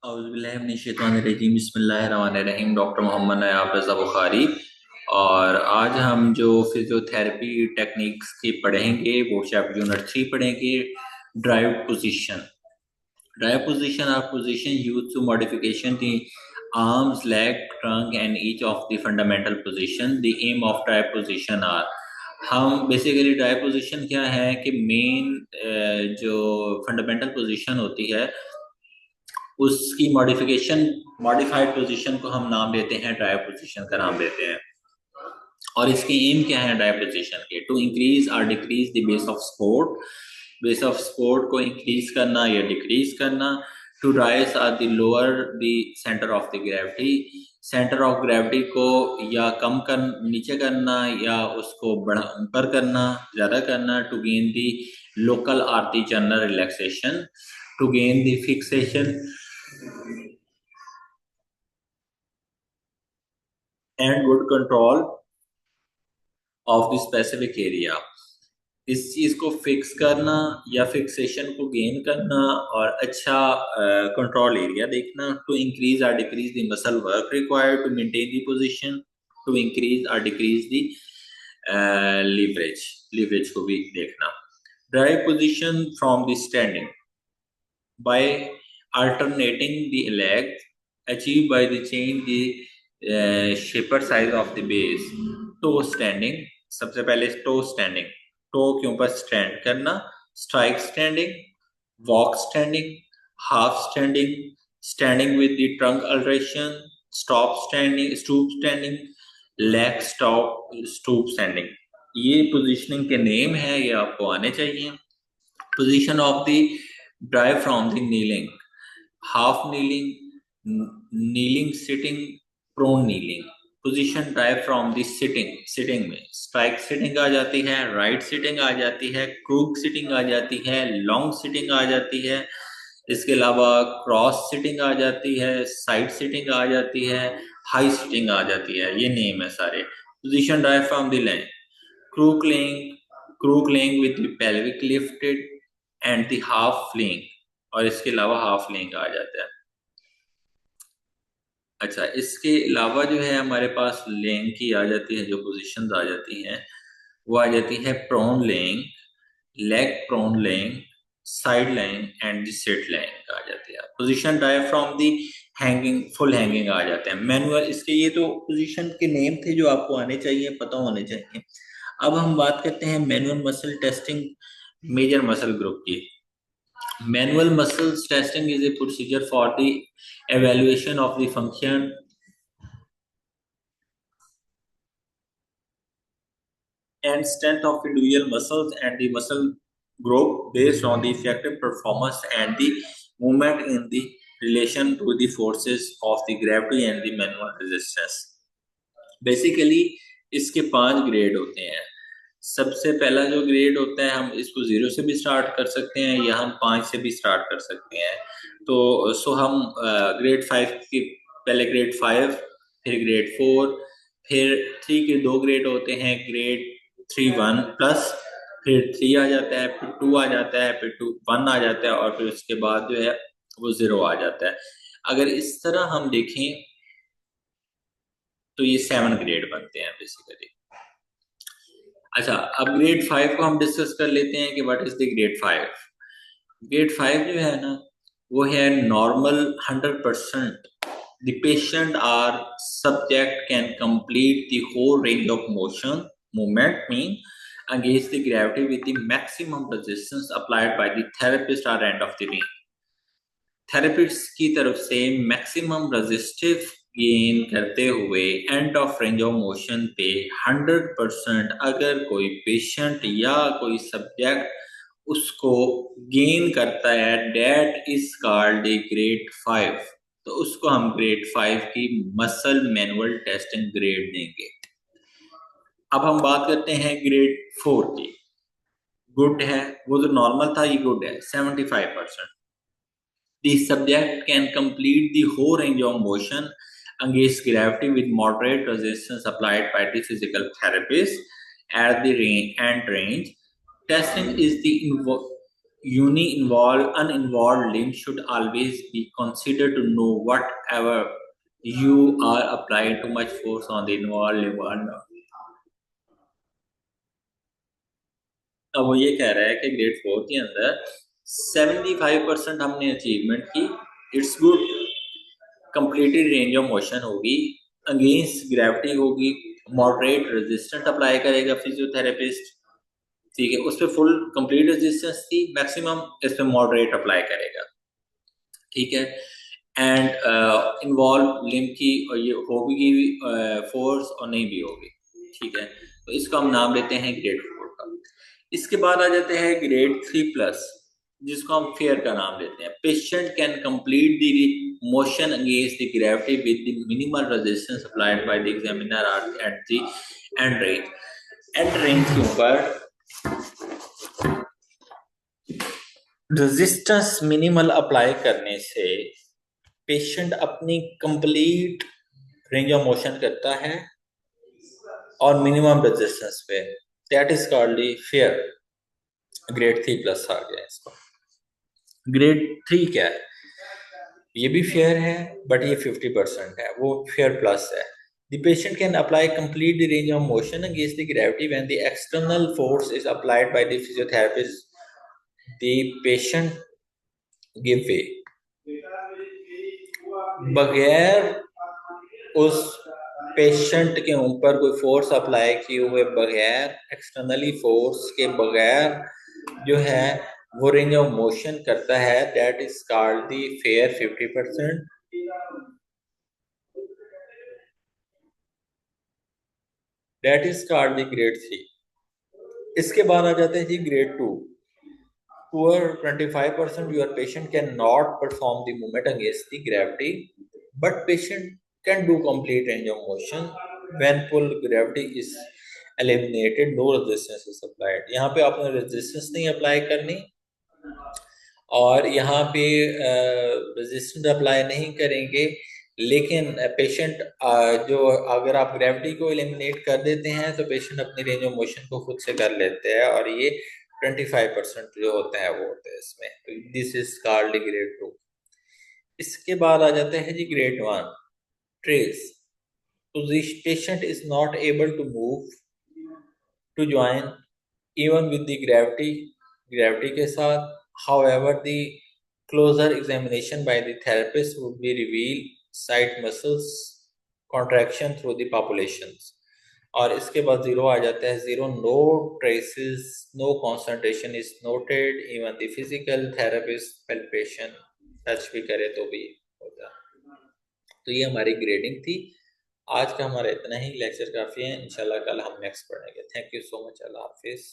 औज़ुबिल्लाहिमिनश्शैतानिर्रजीम बिस्मिल्लाहिर्रहमानिर्रहीम। डॉक्टर मोहम्मद नयाब रज़ा बुखारी। और आज हम जो फिजियोथेरेपी टेक्निक्स की पढ़ेंगे वो चैप्टर यूनिट 3 पढ़ेंगे। Drive position. Drive position are position used to modification the arms, leg, trunk and each of the fundamental position. The aim of drive position are हम बेसिकली ड्राइव पोजीशन क्या है कि main जो fundamental position होती है उसकी modified position को हम नाम देते हैं, ड्राइव पोजीशन का नाम देते हैं। और इसके एम क्या है ड्राइव पोजीशन के? टू इंक्रीज और decrease the base of support को इंक्रीज करना या डिक्रीज करना। To raise or the lower the centre of the gravity, centre of gravity को या कम कर नीचे करना या उसको बढ़ा ऊपर करना, ज्यादा करना। टू गेन दी लोकल और the general relaxation, to gain the fixation and good control of the specific area. इस चीज को फिक्स करना या फिक्सेशन को गेन करना और अच्छा कंट्रोल एरिया देखना। टू इंक्रीज और decrease the muscle work required to maintain the position, to increase और डिक्रीज द लीवरेज को भी देखना। Drive position from the standing by alternating the legs achieved by the change the shaper size of the base। toe standing, सबसे पहले toe standing, toe के ऊपर stand करना। strike standing, walk standing, half standing, standing with the trunk alteration, stoop standing, leg stoop standing। ये positioning के name है, ये आपको आने चाहिए। Position of the drive from the kneeling, half kneeling, kneeling sitting, prone kneeling. Position drive from the sitting में strike sitting आ जाती है, राइट सिटिंग आ जाती है, क्रूक सिटिंग आ जाती है, लॉन्ग सिटिंग आ जाती है। इसके अलावा क्रॉस सिटिंग आ जाती है, साइड सिटिंग आ जाती है, हाई सिटिंग आ जाती है। ये नेम है सारे। Position drive from the land, crook laying, with the pelvic lifted and the half fling, और इसके अलावा हाफ लेंग आ जाता है। अच्छा, इसके अलावा जो है हमारे पास लेंग की आ जाती है, जो पोजीशंस आ जाती हैं वो आ जाती है prone leg, leg prone leg, side leg and the sit leg आ जाती है। Position drive from the hanging, full hanging आ जाते हैं। मैनुअल, इसके ये तो पोजीशन के नेम थे जो आपको आने चाहिए, पता होने चाहिए। अब हम बात करते हैं manual muscle testing major muscle group की। Manual muscles testing is a procedure for the evaluation of the function and strength of individual muscles and the muscle group based on the effective performance and the movement in the relation to the forces of the gravity and the manual resistance। Basically इसके 5 grade होते हैं। सबसे पहला जो grade होता है, हम इसको 0 से भी स्टार्ट कर सकते हैं या हम 5 से भी स्टार्ट कर सकते हैं। तो हम ग्रेड 5 की, पहले ग्रेड 5, फिर ग्रेड 4, फिर 3 के 2 ग्रेड होते हैं, ग्रेड 3 1 प्लस, फिर 3 आ जाता है, फिर 2 आ जाता है, फिर 2 1 आ जाता है और फिर उसके बाद जो है वो 0 आ जाता है। अगर इस तरह हम देखें तो ये 7 ग्रेड बनते हैं बेसिकली। अच्छा, अब ग्रेड 5 को हम डिस्कस कर लेते हैं कि what is the grade 5। Grade 5 जो है ना वो है normal 100%। The patient or subject can complete the whole range of motion movement mean against the gravity with the maximum resistance applied by the therapist or end of the range। Therapist की तरफ से maximum resistive gain करते हुए end of range of motion पे 100% अगर कोई patient या कोई सब्जेक्ट उसको गेन करता है, that is called a grade 5। तो उसको हम ग्रेड 5 की मसल मैनुअल टेस्टिंग ग्रेड देंगे। अब हम बात करते हैं ग्रेड 4 की। गुड है, वो जो नॉर्मल था ये गुड है, 75%। The subject can complete the whole range of motion against gravity with moderate resistance applied by the physical therapist at the range. Testing is the Uninvolved limb should always be considered to know whatever you are applying too much force on the involved limb or not. अब वो ये कह रहा है कि grade 4 के अंदर 75% हमने अचीवमेंट की, it's good. Completed range of motion होगी, अगेंस्ट ग्रेविटी होगी, मॉडरेट रेजिस्टेंट अप्लाई करेगा फिजियोथेरेपिस्ट, ठीक है, उस पर फुल कंप्लीट रेजिस्टेंस थी, मैक्सिमम इस पर मॉडरेट अप्लाई करेगा, ठीक है। एंड इन्वॉल्व लिम्ब की और ये होगी फोर्स और नहीं भी होगी, ठीक है। तो इसको हम नाम लेते हैं ग्रेड 4 का। इसके बाद आ जाते हैं ग्रेड 3+, जिसको हम फेयर का नाम लेते हैं। Patient can complete the motion against the gravity with the minimal resistance applied by the examiner at the end range. And range के ऊपर रेजिस्टेंस मिनिमल अप्लाई करने से पेशेंट अपनी कंप्लीट रेंज ऑफ मोशन करता है और मिनिमम रेजिस्टेंस पे, that is called fair. Grade 3+ आ गया इसको। ग्रेड 3 क्या है? ये भी फेयर है बट ये 50% है, वो फेयर प्लस है। The patient can apply complete the range of motion against the gravity when the external force is applied by the physiotherapist. The patient give way. बगैर उस पेशेंट के ऊपर कोई फोर्स अप्लाई किए हुए, बगैर एक्सटर्नली फोर्स के बगैर जो है वो रेंज ऑफ मोशन करता है, that is called the fair 50%। That is called the grade 3। इसके बाद आ जाते हैं जी grade 2। Poor 25% your patient cannot perform the movement against the gravity, but patient can do complete range of motion when full gravity is eliminated, no resistance is applied। यहाँ पे आपने resistance नहीं अप्लाई करनी और यहाँ पे रेजिस्टेंस अप्लाई नहीं करेंगे, लेकिन पेशेंट जो अगर आप ग्रेविटी को एलिमिनेट कर देते हैं तो पेशेंट अपनी रेंज ऑफ मोशन को खुद से कर लेते हैं, और ये 25% जो होते हैं वो होते हैं इसमें। तो दिस इज कॉल्ड ग्रेड 2। इसके बाद आ जाते हैं जी ग्रेड 1, ट्रेस। तो this patient is not able to move to join even with the gravity के साथ। however the closer examination by the therapist would be reveal side muscles contraction through the populations। और इसके बाद 0 आ जाता है, 0 no traces, no concentration is noted, even the physical therapist palpation touch भी करे तो भी होता। तो ये हमारी ग्रेडिंग थी। आज का हमारा इतना ही, लेक्चर काफ़ी है, इंशाल्लाह कल हम नेक्स्ट पढ़ेंगे। थैंक यू सो मच, अल्लाह हाफिज़।